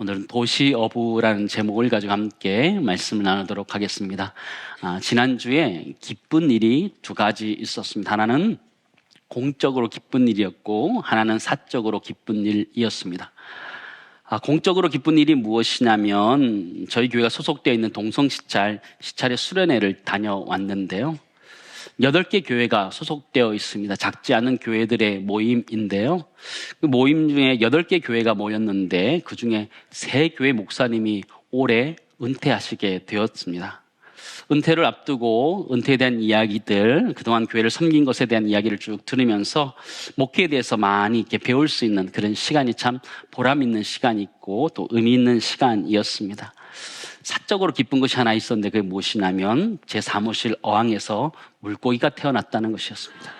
오늘은 도시어부라는 제목을 가지고 함께 말씀을 나누도록 하겠습니다. 지난주에 기쁜 일이 두 가지 있었습니다. 하나는 공적으로 기쁜 일이었고 하나는 사적으로 기쁜 일이었습니다. 공적으로 기쁜 일이 무엇이냐면 저희 교회가 소속되어 있는 동성시찰의 수련회를 다녀왔는데요. 8개 교회가 소속되어 있습니다. 작지 않은 교회들의 모임인데요. 그 모임 중에 8개 교회가 모였는데 그 중에 3교회 목사님이 올해 은퇴하시게 되었습니다. 은퇴를 앞두고 은퇴에 대한 이야기들, 그동안 교회를 섬긴 것에 대한 이야기를 쭉 들으면서 목회에 대해서 많이 이렇게 배울 수 있는 그런 시간이 참 보람 있는 시간이 있고 또 의미 있는 시간이었습니다. 사적으로 기쁜 것이 하나 있었는데 그게 무엇이냐면 제 사무실 어항에서 물고기가 태어났다는 것이었습니다.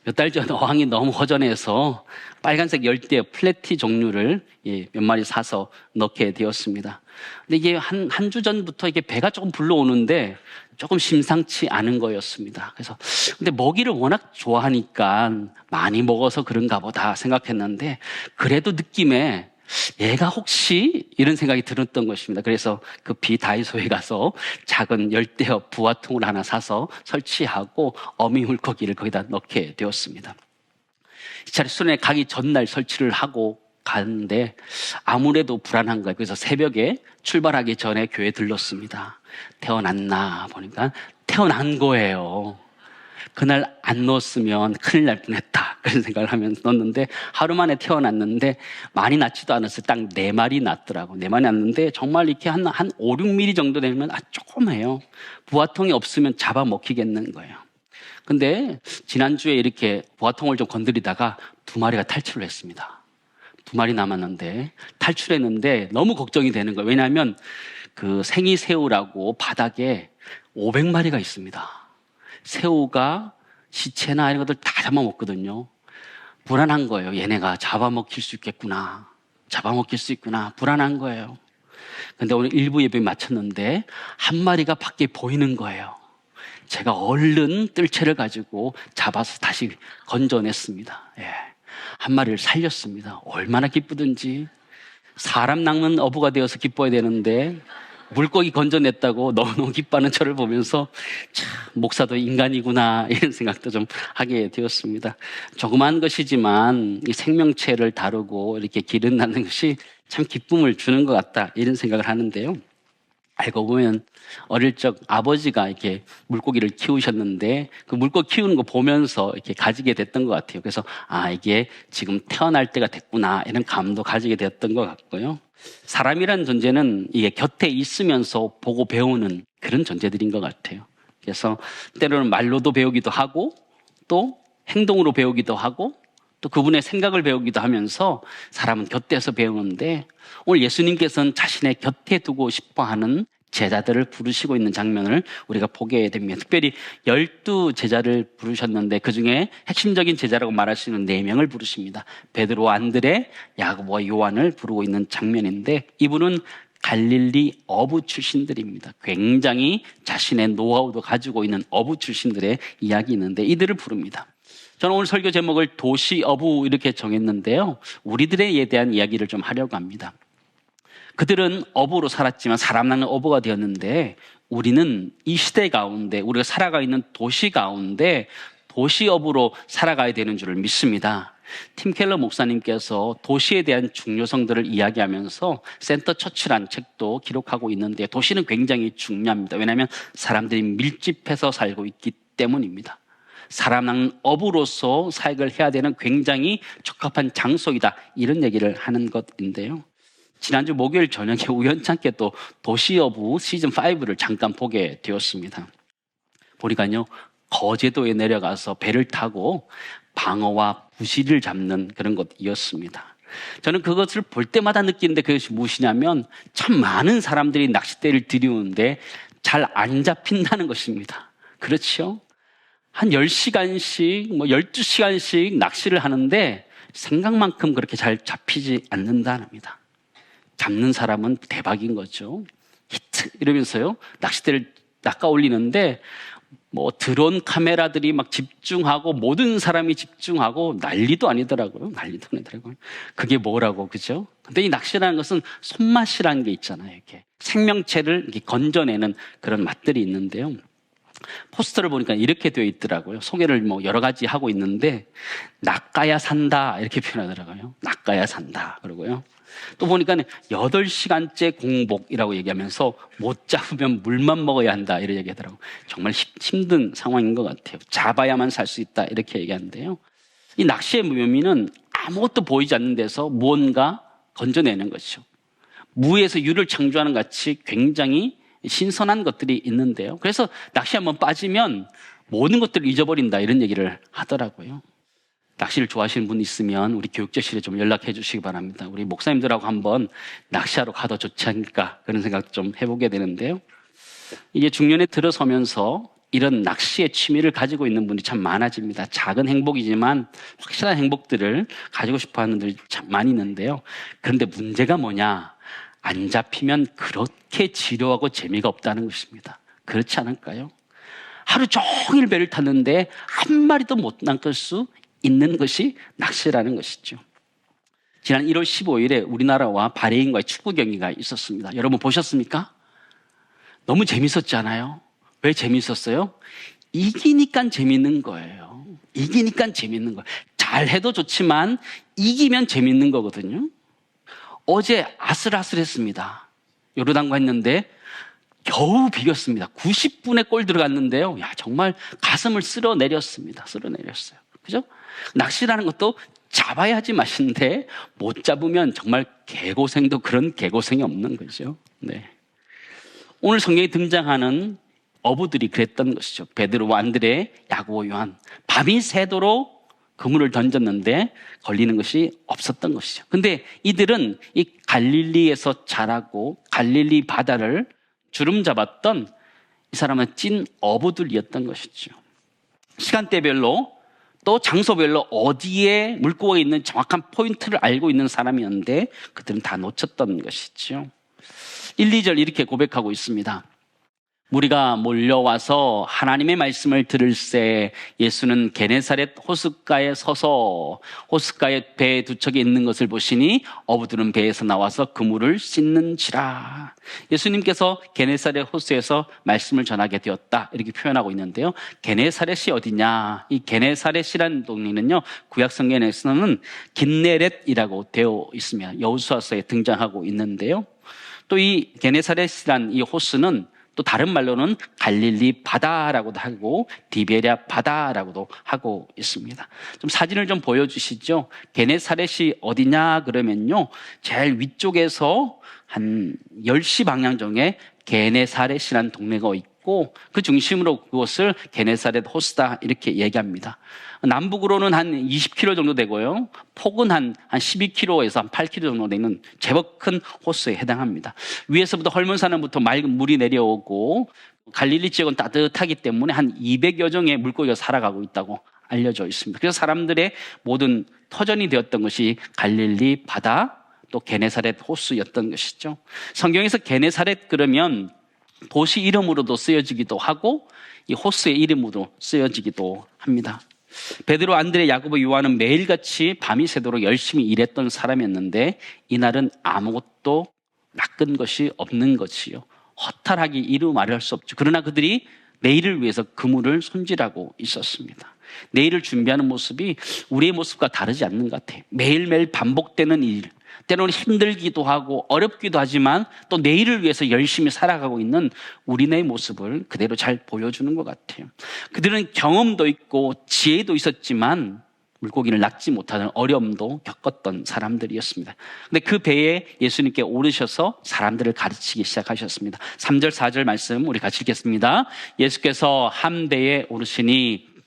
몇 달 전 어항이 너무 허전해서 빨간색 열대 플래티 종류를 몇 마리 사서 넣게 되었습니다. 근데 이게 한 주 전부터 이게 배가 조금 불러오는데 조금 심상치 않은 거였습니다. 그래서 근데 먹이를 워낙 좋아하니까 많이 먹어서 그런가 보다 생각했는데 그래도 느낌에 얘가 혹시 이런 생각이 들었던 것입니다. 그래서 급히 다이소에 가서 작은 열대어 부화통을 하나 사서 설치하고 어미 물고기를 거기다 넣게 되었습니다. 시찰 수련회 가기 전날 설치를 하고 가는데 아무래도 불안한 거예요. 그래서 새벽에 출발하기 전에 교회에 들렀습니다. 태어났나 보니까 태어난 거예요. 그날 안 넣었으면 큰일 날 뻔했다 그런 생각을 하면서 넣었는데 하루 만에 태어났는데 많이 낳지도 않았어요. 딱 4마리 낳더라고요. 4마리 낳는데 정말 이렇게 한 5, 6mm 정도 되면 조그매요. 부화통이 없으면 잡아먹히겠는 거예요. 근데 지난주에 이렇게 부화통을 좀 건드리다가 2마리가 탈출을 했습니다. 2마리 남았는데 탈출했는데 너무 걱정이 되는 거예요. 왜냐하면 그 생이새우라고 바닥에 500마리가 있습니다. 새우가 시체나 이런 것들 다 잡아먹거든요. 불안한 거예요. 얘네가 잡아먹힐 수 있겠구나. 잡아먹힐 수 있구나. 불안한 거예요. 근데 오늘 일부 예배 마쳤는데 한 마리가 밖에 보이는 거예요. 제가 얼른 뜰채를 가지고 잡아서 다시 건져냈습니다. 한 마리를 살렸습니다. 얼마나 기쁘든지. 사람 낚는 어부가 되어서 기뻐야 되는데 물고기 건져냈다고 너무너무 기뻐하는 저를 보면서 참 목사도 인간이구나 이런 생각도 좀 하게 되었습니다. 조그마한 것이지만 이 생명체를 다루고 이렇게 길은 낳는 것이 참 기쁨을 주는 것 같다 이런 생각을 하는데요. 알고 보면 어릴 적 아버지가 이렇게 물고기를 키우셨는데 그 물고기 키우는 거 보면서 이렇게 가지게 됐던 것 같아요. 그래서 이게 지금 태어날 때가 됐구나 이런 감도 가지게 되었던 것 같고요. 사람이란 존재는 이게 곁에 있으면서 보고 배우는 그런 존재들인 것 같아요. 그래서 때로는 말로도 배우기도 하고 또 행동으로 배우기도 하고 또 그분의 생각을 배우기도 하면서 사람은 곁에서 배우는데 오늘 예수님께서는 자신의 곁에 두고 싶어하는 제자들을 부르시고 있는 장면을 우리가 보게 됩니다. 특별히 12제자를 부르셨는데 그중에 핵심적인 제자라고 말할 수 있는 4명을 부르십니다. 베드로, 안드레, 야고보와 요한을 부르고 있는 장면인데 이분은 갈릴리 어부 출신들입니다. 굉장히 자신의 노하우도 가지고 있는 어부 출신들의 이야기 있는데 이들을 부릅니다. 저는 오늘 설교 제목을 도시어부 이렇게 정했는데요. 우리들에 대한 이야기를 좀 하려고 합니다. 그들은 어부로 살았지만 사람 낚는 어부가 되었는데 우리는 이 시대 가운데 우리가 살아가 있는 도시 가운데 도시어부로 살아가야 되는 줄을 믿습니다. 팀 켈러 목사님께서 도시에 대한 중요성들을 이야기하면서 센터 처치라는 책도 기록하고 있는데 도시는 굉장히 중요합니다. 왜냐하면 사람들이 밀집해서 살고 있기 때문입니다. 사람 낚는 어부로서 사역을 해야 되는 굉장히 적합한 장소이다 이런 얘기를 하는 것인데요. 지난주 목요일 저녁에 우연찮게 또 도시어부 시즌5를 잠깐 보게 되었습니다. 보니까요 거제도에 내려가서 배를 타고 방어와 부시를 잡는 그런 것이었습니다. 저는 그것을 볼 때마다 느끼는데 그것이 무엇이냐면 참 많은 사람들이 낚싯대를 들이우는데 잘 안 잡힌다는 것입니다. 그렇죠? 한 10시간씩, 12시간씩 낚시를 하는데 생각만큼 그렇게 잘 잡히지 않는답니다. 잡는 사람은 대박인 거죠. 히트! 이러면서요, 낚싯대를 낚아 올리는데 뭐 드론 카메라들이 막 집중하고 모든 사람이 집중하고 난리도 아니더라고요. 난리도 아니더라고요. 그게 뭐라고, 그죠? 근데 이 낚시라는 것은 손맛이라는 게 있잖아요. 이렇게 생명체를 이렇게 건져내는 그런 맛들이 있는데요. 포스터를 보니까 이렇게 되어 있더라고요. 소개를 뭐 여러 가지 하고 있는데, 낚아야 산다 이렇게 표현하더라고요. 낚아야 산다 그러고요. 또 보니까 8시간째 공복이라고 얘기하면서 못 잡으면 물만 먹어야 한다 이렇게 얘기하더라고요. 정말 힘든 상황인 것 같아요. 잡아야만 살 수 있다 이렇게 얘기하는데요. 이 낚시의 묘미는 아무것도 보이지 않는 데서 무언가 건져내는 것이죠. 무에서 유를 창조하는 같이 굉장히 신선한 것들이 있는데요. 그래서 낚시 한번 빠지면 모든 것들을 잊어버린다 이런 얘기를 하더라고요. 낚시를 좋아하시는 분 있으면 우리 교육자실에 좀 연락해 주시기 바랍니다. 우리 목사님들하고 한번 낚시하러 가도 좋지 않을까 그런 생각 좀 해보게 되는데요. 이제 중년에 들어서면서 이런 낚시의 취미를 가지고 있는 분이 참 많아집니다. 작은 행복이지만 확실한 행복들을 가지고 싶어 하는 분들이 참 많이 있는데요. 그런데 문제가 뭐냐? 안 잡히면 그렇게 지루하고 재미가 없다는 것입니다. 그렇지 않을까요? 하루 종일 배를 탔는데 한 마리도 못 낚을 수 있는 것이 낚시라는 것이죠. 지난 1월 15일에 우리나라와 바레인과의 축구 경기가 있었습니다. 여러분 보셨습니까? 너무 재밌었잖아요. 왜 재밌었어요? 이기니까 재밌는 거예요. 이기니까 재밌는 거예요. 잘해도 좋지만 이기면 재밌는 거거든요. 어제 아슬아슬했습니다. 요르단과 했는데 겨우 비겼습니다. 90분에 골 들어갔는데요. 야, 정말 가슴을 쓸어내렸습니다. 쓸어내렸어요. 그죠? 낚시라는 것도 잡아야지 맛인데 못 잡으면 정말 개고생도 그런 개고생이 없는 거죠. 네. 오늘 성경에 등장하는 어부들이 그랬던 것이죠. 베드로와 안드레, 야고보, 요한. 밤이 새도록 그물을 던졌는데 걸리는 것이 없었던 것이죠. 근데 이들은 이 갈릴리에서 자라고 갈릴리 바다를 주름 잡았던 이 사람은 찐 어부들이었던 것이죠. 시간대별로 또 장소별로 어디에 물고기가 있는 정확한 포인트를 알고 있는 사람이었는데 그들은 다 놓쳤던 것이죠. 1, 2절 이렇게 고백하고 있습니다. 무리가 몰려와서 하나님의 말씀을 들을새 예수는 게네사렛 호숫가에 서서 호숫가에 배 두 척이 있는 것을 보시니 어부들은 배에서 나와서 그물을 씻는지라. 예수님께서 게네사렛 호수에서 말씀을 전하게 되었다 이렇게 표현하고 있는데요. 게네사렛이 어디냐? 이 게네사렛이라는 동네는요 구약 성경에서는 긴네렛이라고 되어 있습니다. 여호수아서에 등장하고 있는데요. 또 이 게네사렛이란 이 호수는 또 다른 말로는 갈릴리 바다라고도 하고 디베랴 바다라고도 하고 있습니다. 좀 사진을 좀 보여주시죠. 게네사렛이 어디냐 그러면요 제일 위쪽에서 한 10시 방향 정에 게네사렛이라는 동네가 있고 그 중심으로 그것을 게네사렛 호수다 이렇게 얘기합니다. 남북으로는 한 20km 정도 되고요. 폭은 한 12km에서 한 8km 정도 되는 제법 큰 호수에 해당합니다. 위에서부터 헐몬산으로부터 맑은 물이 내려오고 갈릴리 지역은 따뜻하기 때문에 한 200여 종의 물고기가 살아가고 있다고 알려져 있습니다. 그래서 사람들의 모든 터전이 되었던 것이 갈릴리 바다 또 게네사렛 호수였던 것이죠. 성경에서 게네사렛 그러면 도시 이름으로도 쓰여지기도 하고 이 호수의 이름으로 쓰여지기도 합니다. 베드로, 안드레, 야고보, 요한은 매일같이 밤이 새도록 열심히 일했던 사람이었는데 이날은 아무것도 낚은 것이 없는 것이요. 허탈하기 이루 말할 수 없죠. 그러나 그들이 내일을 위해서 그물을 손질하고 있었습니다. 내일을 준비하는 모습이 우리의 모습과 다르지 않는 것 같아요. 매일매일 반복되는 일, 때로는 힘들기도 하고 어렵기도 하지만 또 내일을 위해서 열심히 살아가고 있는 우리네 모습을 그대로 잘 보여주는 것 같아요. 그들은 경험도 있고 지혜도 있었지만 물고기를 낚지 못하는 어려움도 겪었던 사람들이었습니다. 근데 그 배에 예수님께 오르셔서 사람들을 가르치기 시작하셨습니다. 3절 4절 말씀 우리 같이 읽겠습니다. 예수께서 한 배에 오르시니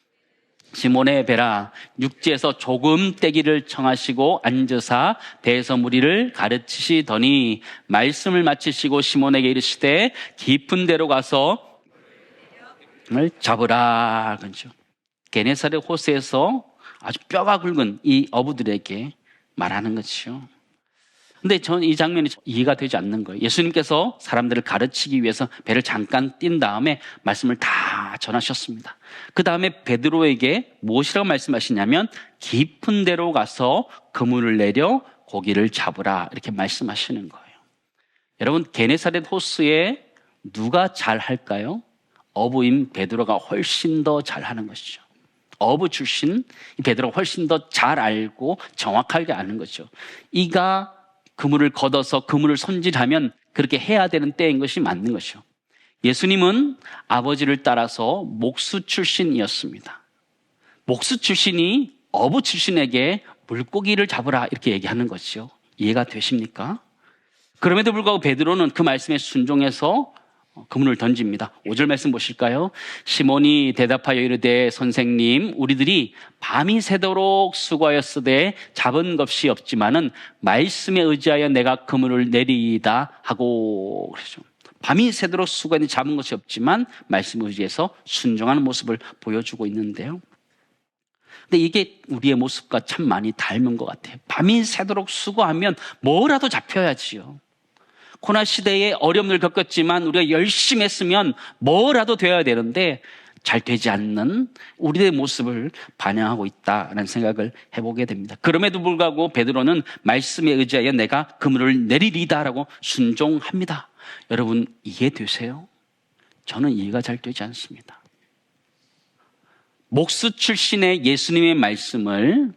시몬의 배라 육지에서 조금 떼기를 청하시고 앉으사 배에서 무리를 가르치시더니 말씀을 마치시고 시몬에게 이르시되 깊은 데로 가서 잡으라. 그렇죠. 게네사렛 호수에서 아주 뼈가 굵은 이 어부들에게 말하는 것이죠. 근데 저는 이 장면이 이해가 되지 않는 거예요. 예수님께서 사람들을 가르치기 위해서 배를 잠깐 띈 다음에 말씀을 다 전하셨습니다. 그 다음에 베드로에게 무엇이라고 말씀하시냐면 깊은 데로 가서 그물을 내려 고기를 잡으라 이렇게 말씀하시는 거예요. 여러분, 게네사렛 호수에 누가 잘 할까요? 어부인 베드로가 훨씬 더 잘하는 것이죠. 어부 출신 베드로가 훨씬 더 잘 알고 정확하게 아는 거죠. 이가 그물을 걷어서 그물을 손질하면 그렇게 해야 되는 때인 것이 맞는 것이죠. 예수님은 아버지를 따라서 목수 출신이었습니다. 목수 출신이 어부 출신에게 물고기를 잡으라 이렇게 얘기하는 거죠. 이해가 되십니까? 그럼에도 불구하고 베드로는 그 말씀에 순종해서 그물을 던집니다. 5절 말씀 보실까요? 시몬이 대답하여 이르되 선생님, 우리들이 밤이 새도록 수고하였으되 잡은 것이 없지만은 말씀에 의지하여 내가 그물을 내리이다 하고 그러죠. 밤이 새도록 수고했는데 잡은 것이 없지만 말씀에 의지해서 순종하는 모습을 보여주고 있는데요. 근데 이게 우리의 모습과 참 많이 닮은 것 같아요. 밤이 새도록 수고하면 뭐라도 잡혀야지요. 코로나 시대에 어려움을 겪었지만 우리가 열심히 했으면 뭐라도 되어야 되는데 잘 되지 않는 우리의 모습을 반영하고 있다는 생각을 해보게 됩니다. 그럼에도 불구하고 베드로는 말씀에 의지하여 내가 그물을 내리리다라고 순종합니다. 여러분, 이해되세요? 저는 이해가 잘 되지 않습니다. 목수 출신의 예수님의 말씀을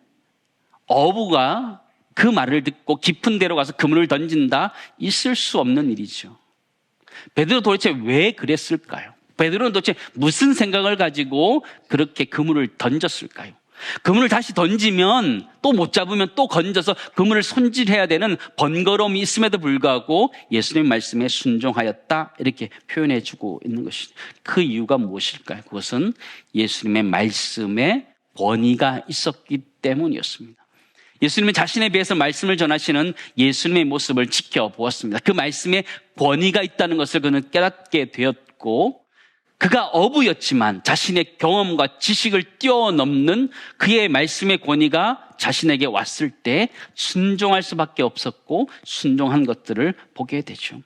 어부가 그 말을 듣고 깊은 데로 가서 그물을 던진다? 있을 수 없는 일이죠. 베드로 도대체 왜 그랬을까요? 베드로는 도대체 무슨 생각을 가지고 그렇게 그물을 던졌을까요? 그물을 다시 던지면 또 못 잡으면 또 건져서 그물을 손질해야 되는 번거로움이 있음에도 불구하고 예수님의 말씀에 순종하였다 이렇게 표현해 주고 있는 것이죠. 그 이유가 무엇일까요? 그것은 예수님의 말씀에 권위가 있었기 때문이었습니다. 예수님은 자신에 비해서 말씀을 전하시는 예수님의 모습을 지켜보았습니다. 그 말씀에 권위가 있다는 것을 그는 깨닫게 되었고, 그가 어부였지만 자신의 경험과 지식을 뛰어넘는 그의 말씀의 권위가 자신에게 왔을 때 순종할 수밖에 없었고 순종한 것들을 보게 되죠.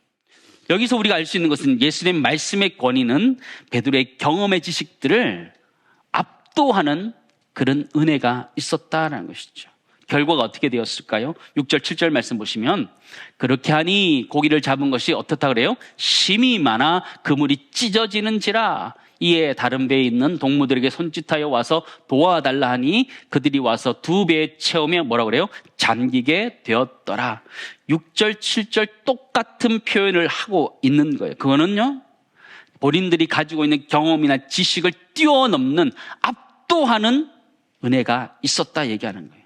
여기서 우리가 알 수 있는 것은 예수님의 말씀의 권위는 베드로의 경험의 지식들을 압도하는 그런 은혜가 있었다는 것이죠. 결과가 어떻게 되었을까요? 6절, 7절 말씀 보시면 그렇게 하니 고기를 잡은 것이 어떻다 그래요? 심이 많아 그물이 찢어지는지라. 이에 다른 배에 있는 동무들에게 손짓하여 와서 도와달라 하니 그들이 와서 두 배에 채우며 뭐라 그래요? 잠기게 되었더라. 6절, 7절 똑같은 표현을 하고 있는 거예요. 그거는요, 본인들이 가지고 있는 경험이나 지식을 뛰어넘는 압도하는 은혜가 있었다 얘기하는 거예요.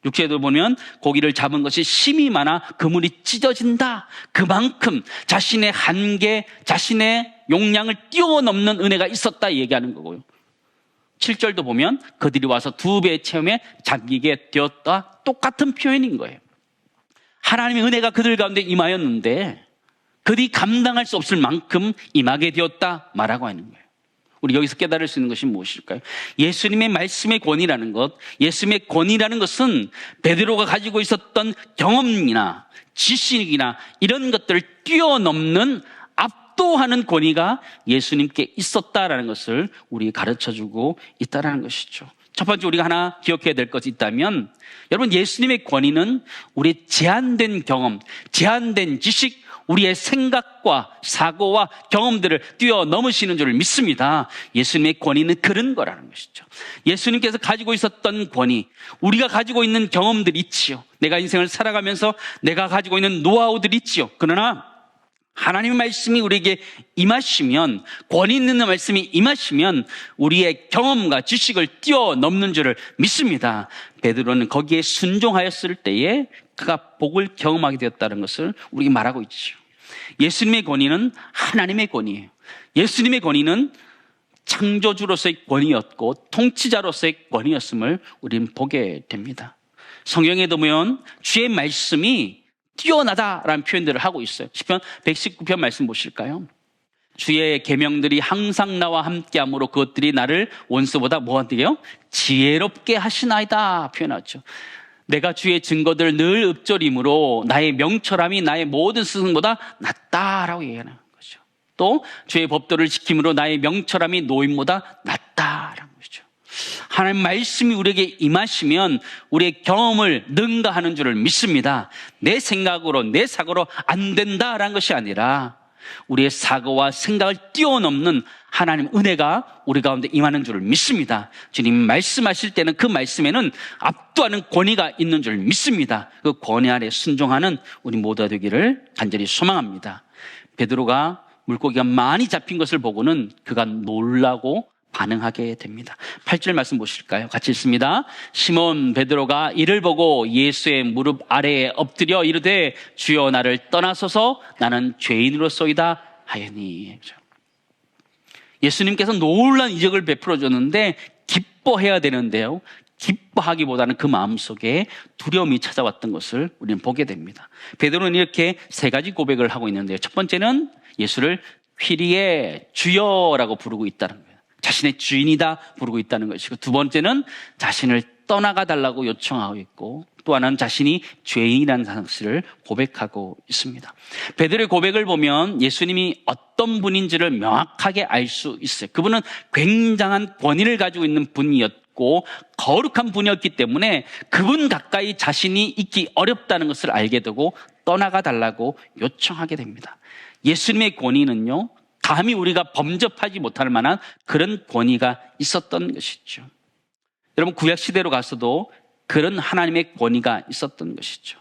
6절에도 보면 고기를 잡은 것이 심이 많아 그물이 찢어진다. 그만큼 자신의 한계, 자신의 용량을 뛰어넘는 은혜가 있었다 얘기하는 거고요. 7절도 보면 그들이 와서 두 배의 체험에 잠기게 되었다. 똑같은 표현인 거예요. 하나님의 은혜가 그들 가운데 임하였는데 그들이 감당할 수 없을 만큼 임하게 되었다 말하고 하는 거예요. 우리 여기서 깨달을 수 있는 것이 무엇일까요? 예수님의 말씀의 권위라는 것, 예수님의 권위라는 것은 베드로가 가지고 있었던 경험이나 지식이나 이런 것들을 뛰어넘는 압도하는 권위가 예수님께 있었다라는 것을 우리에게 가르쳐주고 있다라는 것이죠. 첫 번째 우리가 하나 기억해야 될 것이 있다면, 여러분, 예수님의 권위는 우리의 제한된 경험, 제한된 지식, 우리의 생각과 사고와 경험들을 뛰어넘으시는 줄 믿습니다. 예수님의 권위는 그런 거라는 것이죠. 예수님께서 가지고 있었던 권위, 우리가 가지고 있는 경험들이 있지요. 내가 인생을 살아가면서 내가 가지고 있는 노하우들이 있지요. 그러나 하나님의 말씀이 우리에게 임하시면, 권위 있는 말씀이 임하시면 우리의 경험과 지식을 뛰어넘는 줄을 믿습니다. 베드로는 거기에 순종하였을 때에 그가 복을 경험하게 되었다는 것을 우리에게 말하고 있죠. 예수님의 권위는 하나님의 권위예요. 예수님의 권위는 창조주로서의 권위였고 통치자로서의 권위였음을 우리는 보게 됩니다. 성경에도 보면 주의 말씀이 뛰어나다라는 표현들을 하고 있어요. 시편 119편 말씀 보실까요? 주의 계명들이 항상 나와 함께함으로 그것들이 나를 원수보다 뭐한테요? 지혜롭게 하시나이다 표현하죠. 내가 주의 증거들 늘 읊조림으로 나의 명철함이 나의 모든 스승보다 낫다라고 얘기하는 거죠. 또 주의 법도를 지킴으로 나의 명철함이 노인보다 낫다라는 거죠. 하나님 말씀이 우리에게 임하시면 우리의 경험을 능가하는 줄을 믿습니다. 내 생각으로 내 사고로 안 된다라는 것이 아니라 우리의 사고와 생각을 뛰어넘는 하나님 은혜가 우리 가운데 임하는 줄을 믿습니다. 주님 말씀하실 때는 그 말씀에는 압도하는 권위가 있는 줄 믿습니다. 그 권위 아래 순종하는 우리 모두가 되기를 간절히 소망합니다. 베드로가 물고기가 많이 잡힌 것을 보고는 그가 놀라고 반응하게 됩니다. 8절 말씀 보실까요? 같이 읽습니다. 시몬 베드로가 이를 보고 예수의 무릎 아래에 엎드려 이르되 주여 나를 떠나소서 나는 죄인으로소이다 하였니. 예수님께서 놀라운 이적을 베풀어 줬는데 기뻐해야 되는데요, 기뻐하기보다는 그 마음속에 두려움이 찾아왔던 것을 우리는 보게 됩니다. 베드로는 이렇게 세 가지 고백을 하고 있는데요, 첫 번째는 예수를 휘리에 주여라고 부르고 있다는 거예요. 자신의 주인이다 부르고 있다는 것이고, 두 번째는 자신을 떠나가 달라고 요청하고 있고, 또 하나는 자신이 죄인이라는 사실을 고백하고 있습니다. 베드로의 고백을 보면 예수님이 어떤 분인지를 명확하게 알 수 있어요. 그분은 굉장한 권위를 가지고 있는 분이었고 거룩한 분이었기 때문에 그분 가까이 자신이 있기 어렵다는 것을 알게 되고 떠나가 달라고 요청하게 됩니다. 예수님의 권위는요, 감히 우리가 범접하지 못할 만한 그런 권위가 있었던 것이죠. 여러분, 구약시대로 가서도 그런 하나님의 권위가 있었던 것이죠.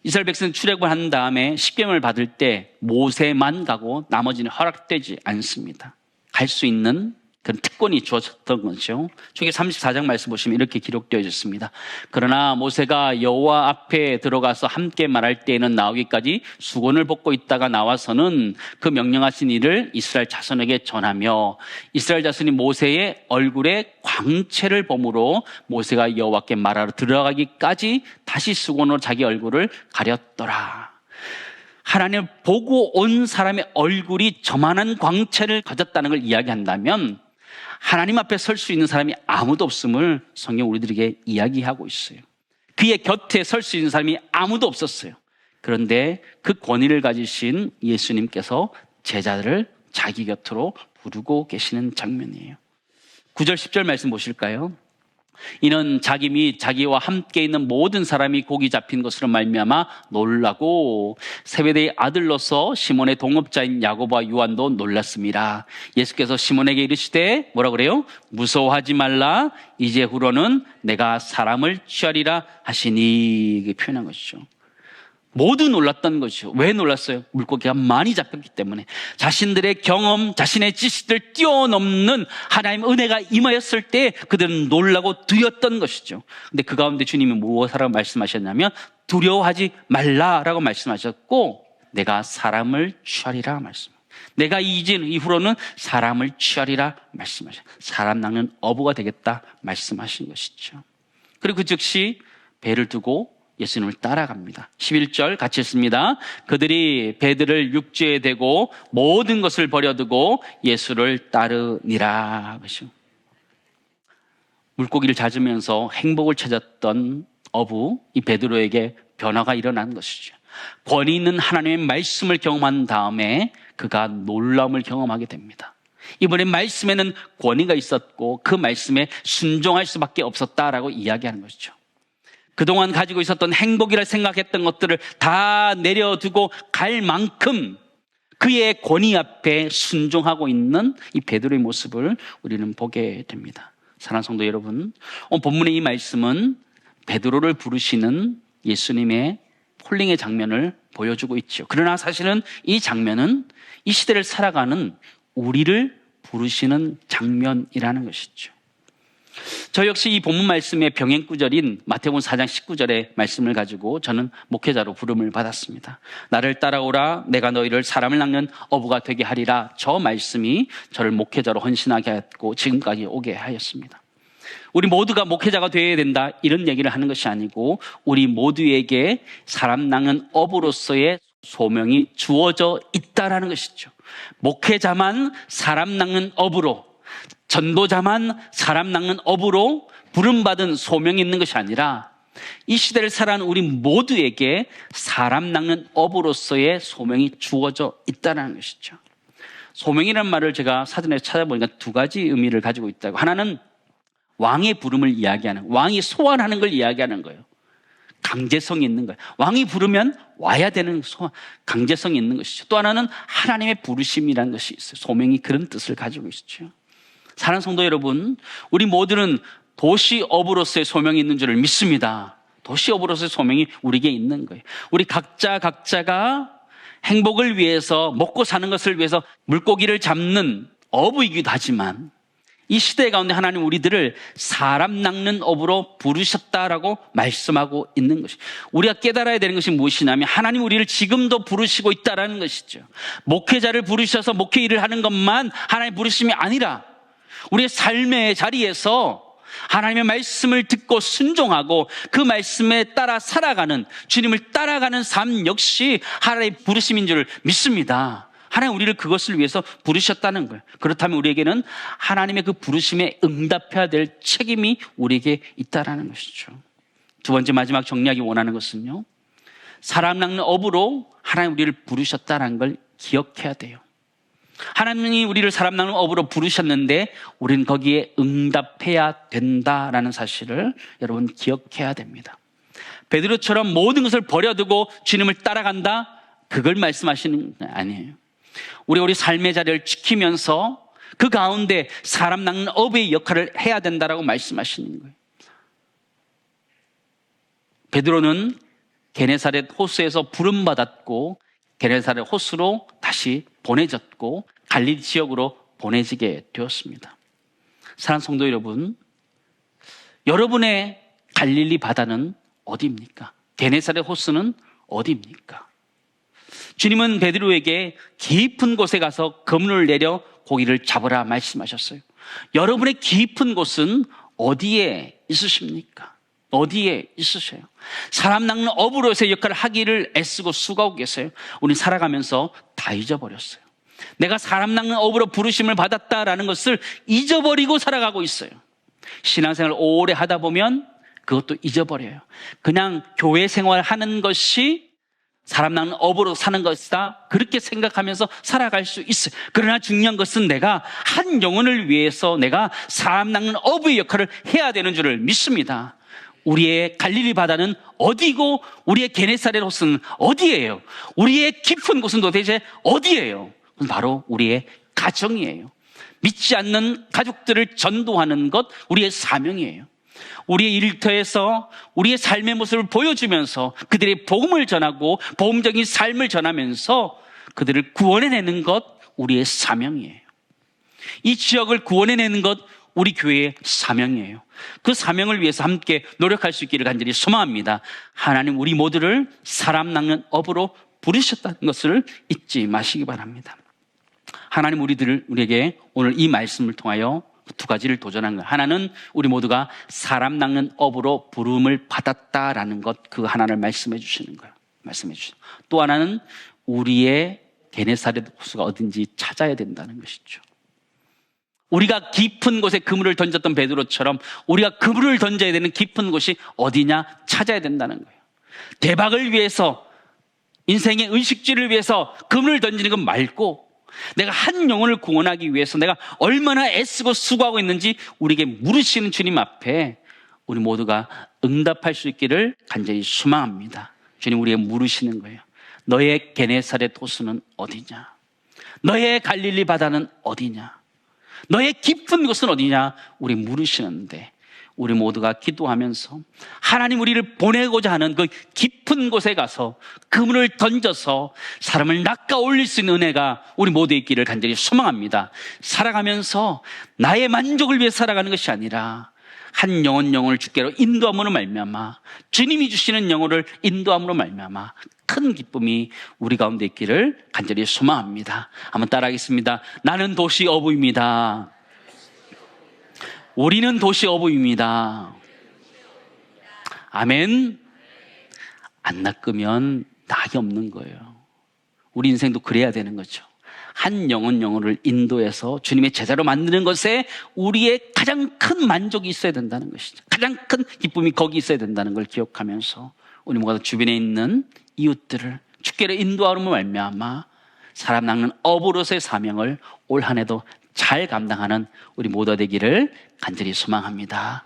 이스라엘 백성 출애굽을 한 다음에 십계명을 받을 때 모세만 가고 나머지는 허락되지 않습니다. 갈 수 있는 그런 특권이 주어졌던 거죠. 출애굽기 34장 말씀 보시면 이렇게 기록되어 있습니다. 그러나 모세가 여호와 앞에 들어가서 함께 말할 때에는 나오기까지 수건을 벗고 있다가 나와서는 그 명령하신 일을 이스라엘 자손에게 전하며 이스라엘 자손이 모세의 얼굴에 광채를 범으로 모세가 여호와께 말하러 들어가기까지 다시 수건으로 자기 얼굴을 가렸더라. 하나님을 보고 온 사람의 얼굴이 저만한 광채를 가졌다는 걸 이야기한다면 하나님 앞에 설 수 있는 사람이 아무도 없음을 성경 우리들에게 이야기하고 있어요. 그의 곁에 설 수 있는 사람이 아무도 없었어요. 그런데 그 권위를 가지신 예수님께서 제자들을 자기 곁으로 부르고 계시는 장면이에요. 9절 10절 말씀 보실까요? 이는 자기 및 자기와 함께 있는 모든 사람이 고기 잡힌 것으로 말미암아 놀라고 세베대의 아들로서 시몬의 동업자인 야고보와 요한도 놀랐습니다. 예수께서 시몬에게 이르시되 뭐라 그래요? 무서워하지 말라, 이제후로는 내가 사람을 취하리라 하시니, 이게 표현한 것이죠. 모두 놀랐던 것이죠. 왜 놀랐어요? 물고기가 많이 잡혔기 때문에. 자신들의 경험, 자신의 지식을 뛰어넘는 하나님의 은혜가 임하였을 때 그들은 놀라고 두였던 것이죠. 근데 그 가운데 주님이 무엇이라고 말씀하셨냐면 두려워하지 말라라고 말씀하셨고, 내가 사람을 취하리라 말씀. 내가 이후로는 사람을 취하리라 말씀하셨어요. 사람 낚는 어부가 되겠다 말씀하신 것이죠. 그리고 그 즉시 배를 두고 예수님을 따라갑니다. 11절 같이 읽습니다. 그들이 배들을 육지에 대고 모든 것을 버려두고 예수를 따르니라. 물고기를 찾으면서 행복을 찾았던 어부, 이 베드로에게 변화가 일어난 것이죠. 권위 있는 하나님의 말씀을 경험한 다음에 그가 놀라움을 경험하게 됩니다. 이번에 말씀에는 권위가 있었고 그 말씀에 순종할 수밖에 없었다라고 이야기하는 것이죠. 그동안 가지고 있었던 행복이라 생각했던 것들을 다 내려두고 갈 만큼 그의 권위 앞에 순종하고 있는 이 베드로의 모습을 우리는 보게 됩니다. 사랑하는 성도 여러분, 오늘 본문의 이 말씀은 베드로를 부르시는 예수님의 콜링의 장면을 보여주고 있죠. 그러나 사실은 이 장면은 이 시대를 살아가는 우리를 부르시는 장면이라는 것이죠. 저 역시 이 본문 말씀의 병행 구절인 마태복음 4장 19절의 말씀을 가지고 저는 목회자로 부름을 받았습니다. 나를 따라오라, 내가 너희를 사람을 낚는 어부가 되게 하리라. 저 말씀이 저를 목회자로 헌신하게 했고 지금까지 오게 하였습니다. 우리 모두가 목회자가 되어야 된다, 이런 얘기를 하는 것이 아니고 우리 모두에게 사람 낚는 어부로서의 소명이 주어져 있다라는 것이죠. 목회자만 사람 낚는 어부로, 전도자만 사람 낚는 어부로 부름받은 소명이 있는 것이 아니라 이 시대를 살아가는 우리 모두에게 사람 낚는 어부로서의 소명이 주어져 있다는 것이죠. 소명이라는 말을 제가 사전에 찾아보니까 두 가지 의미를 가지고 있다고. 하나는 왕의 부름을 이야기하는, 왕이 소환하는 걸 이야기하는 거예요. 강제성이 있는 거예요. 왕이 부르면 와야 되는 강제성이 있는 것이죠. 또 하나는 하나님의 부르심이라는 것이 있어요. 소명이 그런 뜻을 가지고 있죠. 사랑하는 성도 여러분, 우리 모두는 도시어부로서의 소명이 있는 줄을 믿습니다. 도시어부로서의 소명이 우리에게 있는 거예요. 우리 각자가 행복을 위해서, 먹고 사는 것을 위해서 물고기를 잡는 어부이기도 하지만 이 시대 가운데 하나님 우리들을 사람 낚는 어부로 부르셨다라고 말씀하고 있는 것이, 우리가 깨달아야 되는 것이 무엇이냐면 하나님 우리를 지금도 부르시고 있다라는 것이죠. 목회자를 부르셔서 목회 일을 하는 것만 하나님의 부르심이 아니라 우리의 삶의 자리에서 하나님의 말씀을 듣고 순종하고 그 말씀에 따라 살아가는, 주님을 따라가는 삶 역시 하나님의 부르심인 줄 믿습니다. 하나님 우리를 그것을 위해서 부르셨다는 거예요. 그렇다면 우리에게는 하나님의 그 부르심에 응답해야 될 책임이 우리에게 있다는 것이죠. 두 번째, 마지막 정리하기 원하는 것은요, 사람 낚는 어부로 하나님 우리를 부르셨다는 걸 기억해야 돼요. 하나님이 우리를 사람 낚는 어부로 부르셨는데 우리는 거기에 응답해야 된다라는 사실을 여러분 기억해야 됩니다. 베드로처럼 모든 것을 버려두고 주님을 따라간다, 그걸 말씀하시는 게 아니에요. 우리 삶의 자리를 지키면서 그 가운데 사람 낚는 어부의 역할을 해야 된다라고 말씀하시는 거예요. 베드로는 게네사렛 호수에서 부름받았고 게네사렛 호수로 다시 보내졌고 갈릴리 지역으로 보내지게 되었습니다. 사랑하는 성도 여러분, 여러분의 갈릴리 바다는 어디입니까? 게네사렛 호수는 어디입니까? 주님은 베드로에게 깊은 곳에 가서 그물을 내려 고기를 잡으라 말씀하셨어요. 여러분의 깊은 곳은 어디에 있으십니까? 어디에 있으세요? 사람 낚는 어부로서의 역할을 하기를 애쓰고 수고하고 계세요. 우리 살아가면서 다 잊어버렸어요. 내가 사람 낚는 어부로 부르심을 받았다라는 것을 잊어버리고 살아가고 있어요. 신앙생활을 오래 하다 보면 그것도 잊어버려요. 그냥 교회 생활하는 것이 사람 낚는 어부로 사는 것이다, 그렇게 생각하면서 살아갈 수 있어요. 그러나 중요한 것은 내가 한 영혼을 위해서 내가 사람 낚는 어부의 역할을 해야 되는 줄을 믿습니다. 우리의 갈릴리 바다는 어디고 우리의 게네사렛 호수는 어디예요? 우리의 깊은 곳은 도대체 어디예요? 바로 우리의 가정이에요. 믿지 않는 가족들을 전도하는 것, 우리의 사명이에요. 우리의 일터에서 우리의 삶의 모습을 보여주면서 그들의 복음을 전하고 복음적인 삶을 전하면서 그들을 구원해내는 것, 우리의 사명이에요. 이 지역을 구원해내는 것, 우리 교회의 사명이에요. 그 사명을 위해서 함께 노력할 수 있기를 간절히 소망합니다. 하나님 우리 모두를 사람 낚는 어부로 부르셨다는 것을 잊지 마시기 바랍니다. 하나님 우리에게 오늘 이 말씀을 통하여 두 가지를 도전한 거예요. 하나는 우리 모두가 사람 낚는 업으로 부름을 받았다라는 것, 그 하나를 말씀해 주시는 거예요. 말씀해 주시는. 또 하나는 우리의 게네사렛 호수가 어딘지 찾아야 된다는 것이죠. 우리가 깊은 곳에 그물을 던졌던 베드로처럼 우리가 그물을 던져야 되는 깊은 곳이 어디냐 찾아야 된다는 거예요. 대박을 위해서, 인생의 의식주를 위해서 그물을 던지는 것 말고 내가 한 영혼을 구원하기 위해서 내가 얼마나 애쓰고 수고하고 있는지 우리에게 물으시는 주님 앞에 우리 모두가 응답할 수 있기를 간절히 소망합니다. 주님 우리에게 물으시는 거예요. 너의 게네사렛 호수는 어디냐? 너의 갈릴리 바다는 어디냐? 너의 깊은 곳은 어디냐? 우리 물으시는데 우리 모두가 기도하면서 하나님 우리를 보내고자 하는 그 깊은 곳에 가서 그물을 던져서 사람을 낚아 올릴 수 있는 은혜가 우리 모두에 있기를 간절히 소망합니다. 살아가면서 나의 만족을 위해 살아가는 것이 아니라 한 영혼을 주께로 인도함으로 말미암아, 주님이 주시는 영혼을 인도함으로 말미암아 큰 기쁨이 우리 가운데 있기를 간절히 소망합니다. 한번 따라하겠습니다. 나는 도시 어부입니다. 우리는 도시 어부입니다. 아멘. 안 낚으면 낙이 없는 거예요. 우리 인생도 그래야 되는 거죠. 한 영혼을 인도해서 주님의 제자로 만드는 것에 우리의 가장 큰 만족이 있어야 된다는 것이죠. 가장 큰 기쁨이 거기 있어야 된다는 걸 기억하면서 우리 모두 주변에 있는 이웃들을 주께로 인도하는 말미암아 사람 낚는 어부로서의 사명을 올 한 해도 잘 감당하는 우리 모두 되기를 간절히 소망합니다.